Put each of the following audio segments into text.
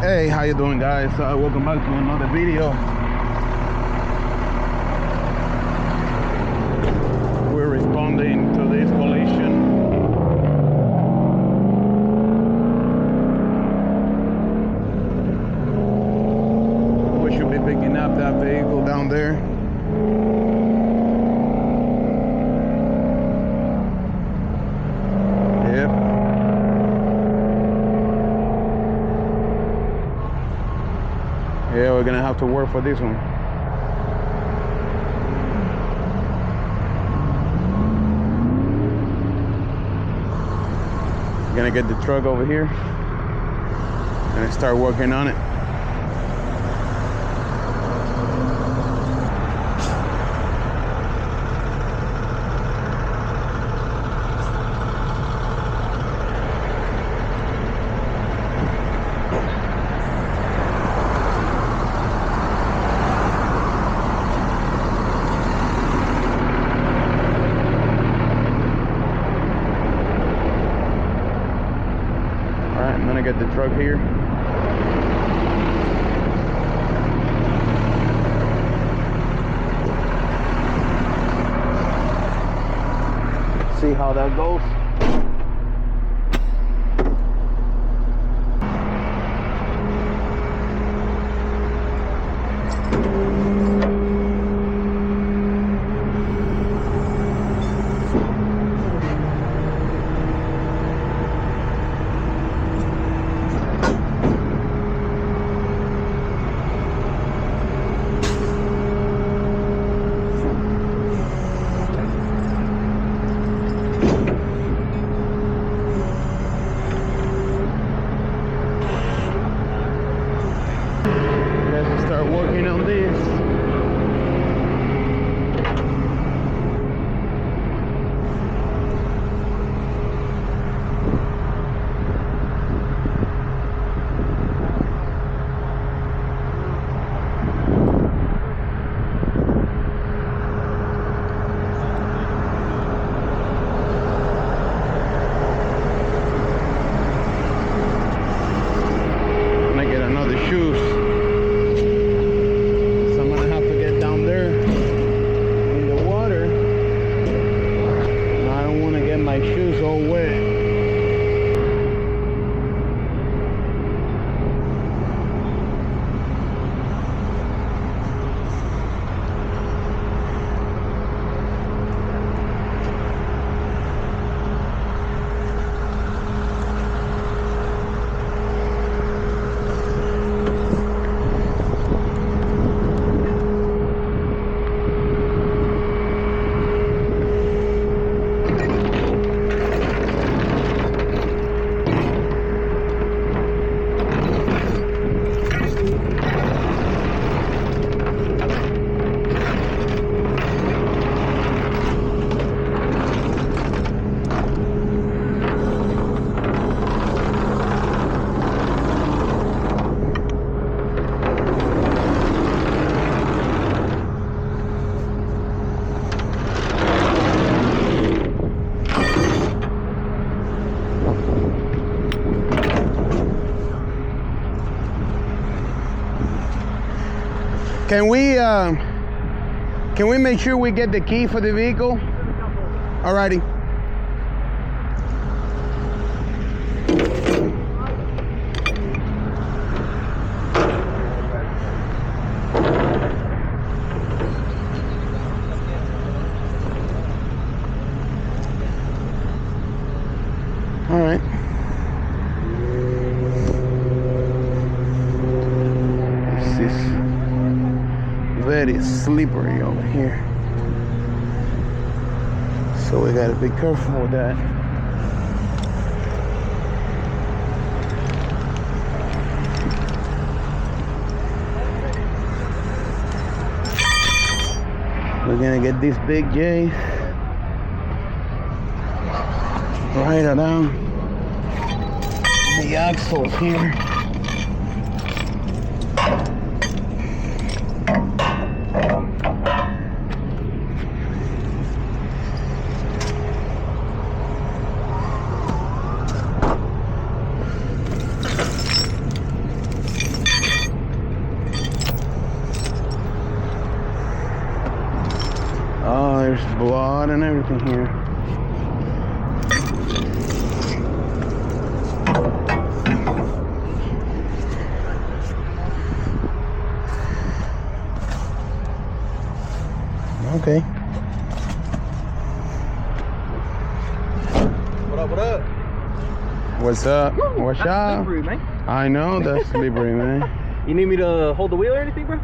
Hey, how you doing, guys? Welcome back to another video. We're responding to this collision. We should be picking up that vehicle down there. Yeah, we're gonna have to work for this one. Gonna get the truck over here and start working on it. I'm gonna get the truck here. See how that goes. Start working on this. I'm gonna get another shoes. My shoes all wet. Can we make sure we get the key for the vehicle? Alrighty. All right. This is very slippery over here, so we gotta be careful with that. We're gonna get this big J right around the axles here. blood and everything here. Okay. What up, what up? What's up? What's That's up? slippery, man. I know that's slippery, man. You need me to hold the wheel or anything, bro?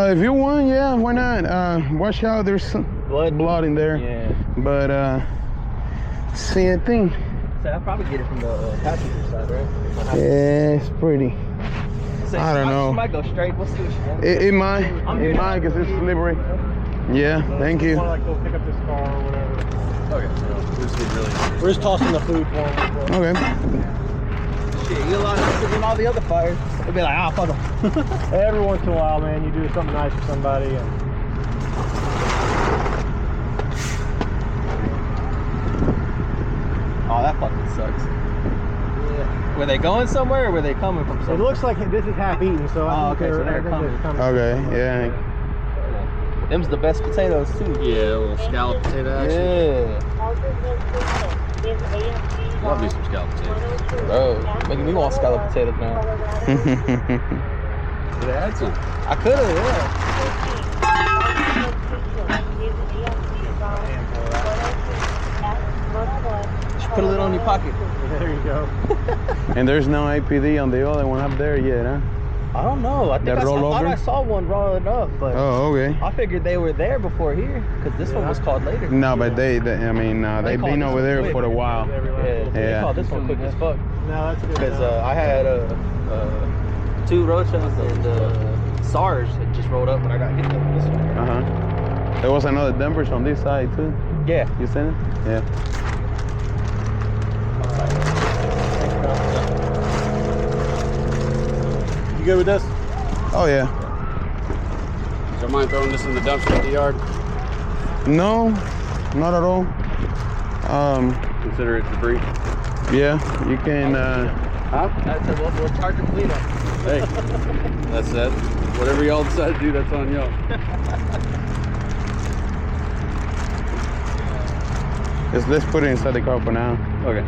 If you want, yeah, why not? Watch out, there's some blood in there. Yeah. But see, I think So I'll probably get it from the passenger side, right? yeah, it's pretty. So I don't know. She might go straight. We'll see what she wants. It might, because it's slippery. Yeah, thank you. Like go pick up this car or whatever. Okay. We're just tossing the food for them. Okay. Shit, you lot of than all the other fires. They'll be like, ah, fuck them. Every once in a while, man, you do something nice for somebody. And Oh, that fucking sucks. Yeah. Were they going somewhere or were they coming from somewhere? it looks like this is half eaten, so I think okay, so they're I think coming. Okay, yeah. Them's the best potatoes too. Yeah, a little scallop potato action. Yeah. Love me some scallop potatoes. Bro, making me want scallop potatoes now. Could have had some. I could have, yeah. Just put a little in your pocket. There you go. And there's no APD on the other one up there yet, huh? I don't know. I think That I thought rollover? I saw one rolling up, but Oh, okay. I figured they were there before here because this one was called later. No, but they I mean, they've call been this over one there quick. for a while. Yeah, they Yeah. called this one quick as fuck. No, that's good. Because I had 2 Rochas and SARS had just rolled up when I got hit up with this one. Uh-huh. There was another Denver's on this side too. Yeah. You seen it? Yeah. You good with this? Oh yeah. Don't mind throwing this in the dumpster at the yard? No, not at all. Consider it debris. Yeah, you can. Huh? That's we'll charge them cleanup. Hey, that's that. Whatever y'all decide to do, that's on y'all. Let's put it inside the car for now, Okay.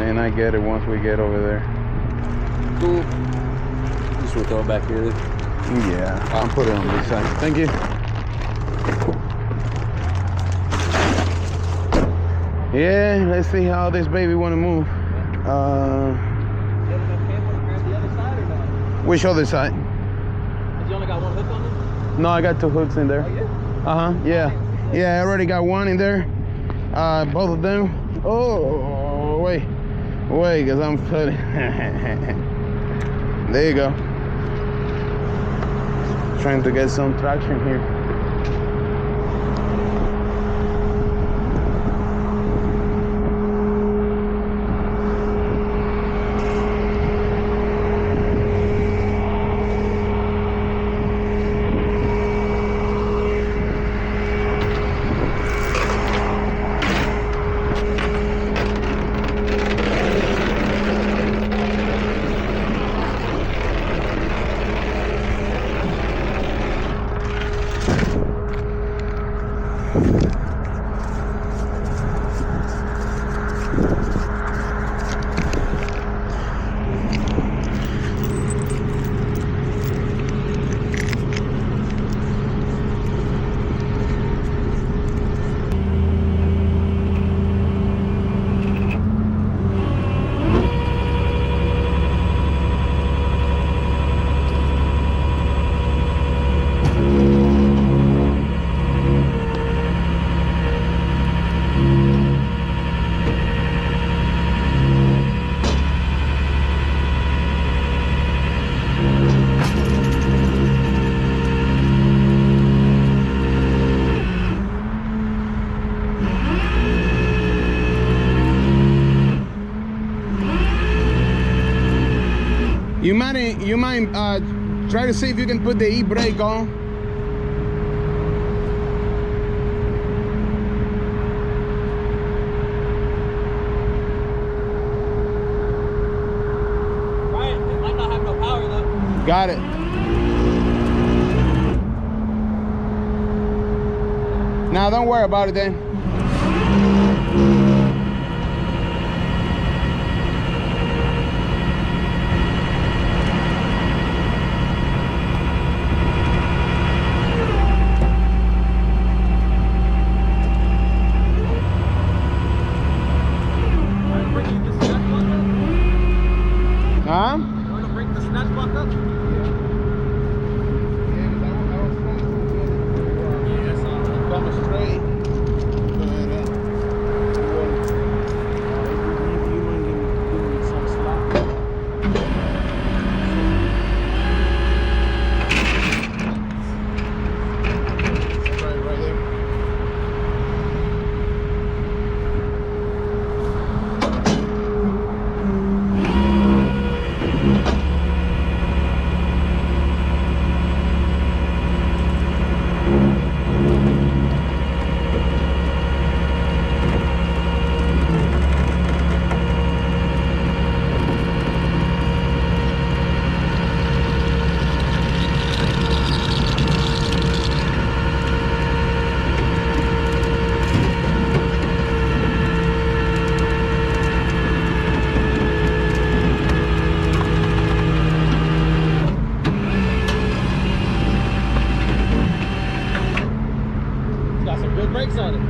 and I get it once we get over there. Cool. Just want to throw it back here then. Yeah, I'll put it on this side. Thank you. Yeah, let's see how this baby want to move. Which other side? You only got one hook on it? No, I got 2 hooks in there. Oh, yeah? Uh-huh, yeah. Yeah, I already got one in there. Both of them. Oh, wait, because I'm putting. There you go. Trying to get some traction here. You might try to see if you can put the e-brake on. Right, it might not have no power though. Got it. Now don't worry about it then. lines bucked up? Got some good brakes on it.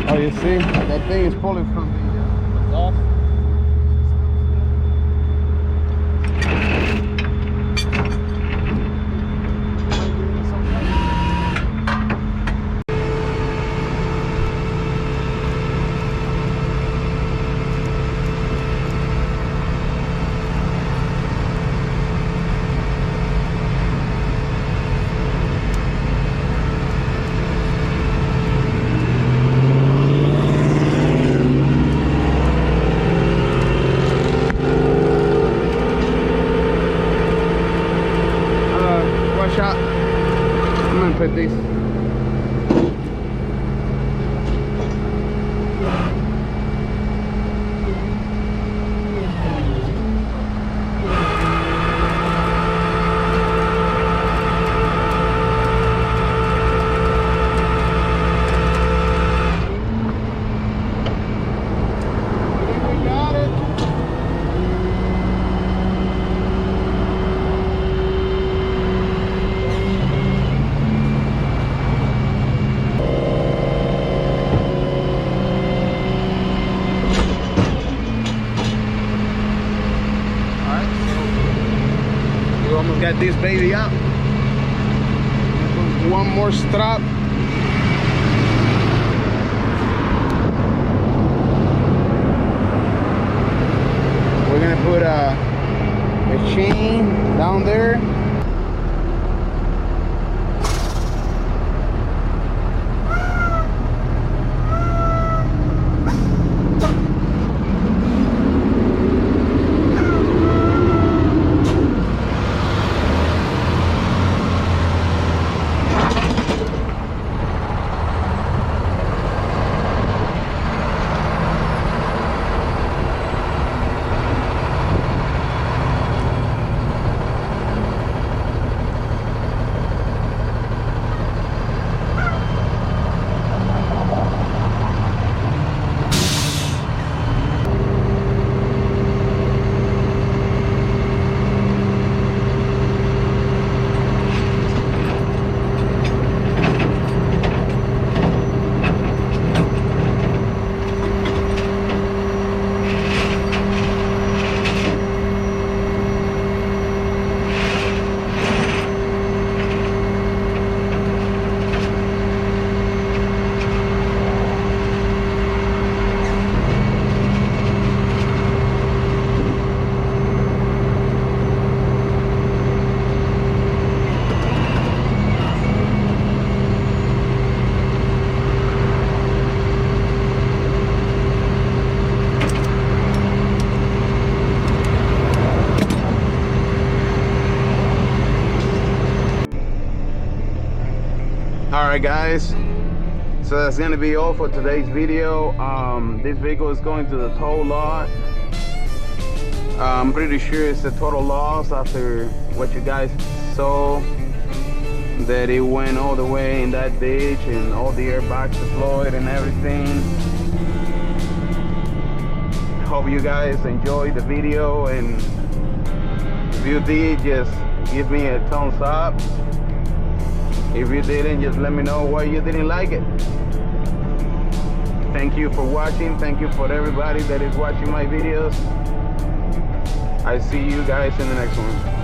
Oh, you see? That thing is pulling from the Exhaust. shot. I'm gonna put these. Almost got this baby up. One more strap. We're gonna put a chain down there. Alright guys, so that's gonna be all for today's video. This vehicle is going to the tow lot. I'm pretty sure it's a total loss after what you guys saw, that it went all the way in that ditch and all the airbags deployed and everything. Hope you guys enjoyed the video, and If you did, just give me a thumbs up. If you didn't, just let me know why you didn't like it. Thank you for watching. Thank you for everybody that is watching my videos. I see you guys in the next one.